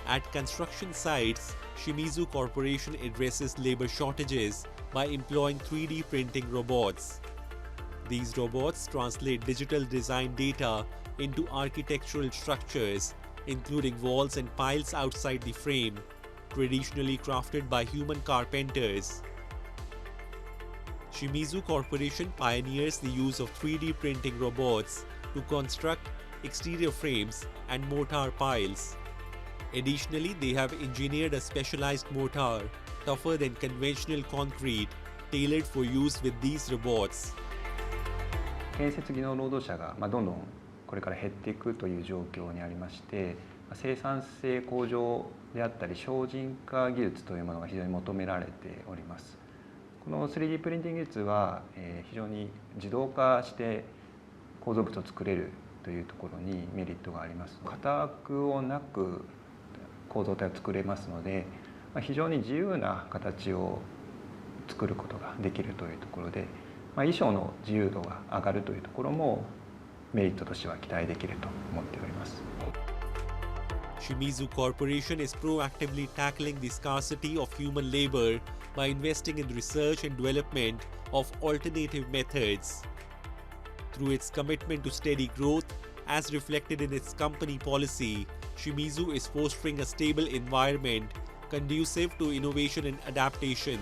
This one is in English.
At construction sites, Shimizu Corporation addresses labor shortages by employing 3D printing robots. These robots translate digital design data into architectural structures, including walls and piles outside the frame, traditionally crafted by human carpenters. Shimizu Corporation pioneers the use of 3D printing robots to construct exterior frames and mortar piles. Additionally, they have engineered a specialized mortar, tougher than conventional concrete, tailored for use with these robots. 建設技能労働者がどんどんこれから減っていくという状況にありまして、生産性向上であったり精進化技術というものが非常に求められております。この 3D プリンティング技術は非常に自動化して構造物を作れるというところにメリットがあります。型枠をなく構造体を作れますので、非常に自由な形を作ることができるというところで、衣装の自由度が上がるというところもメリットとしては期待できると思っております。Shimizu Corporation is proactively tackling the scarcity of human labor by investing in research and development of alternative methods. Through its commitment to steady growth, as reflected in its company policy, Shimizu is fostering a stable environment conducive to innovation and adaptation.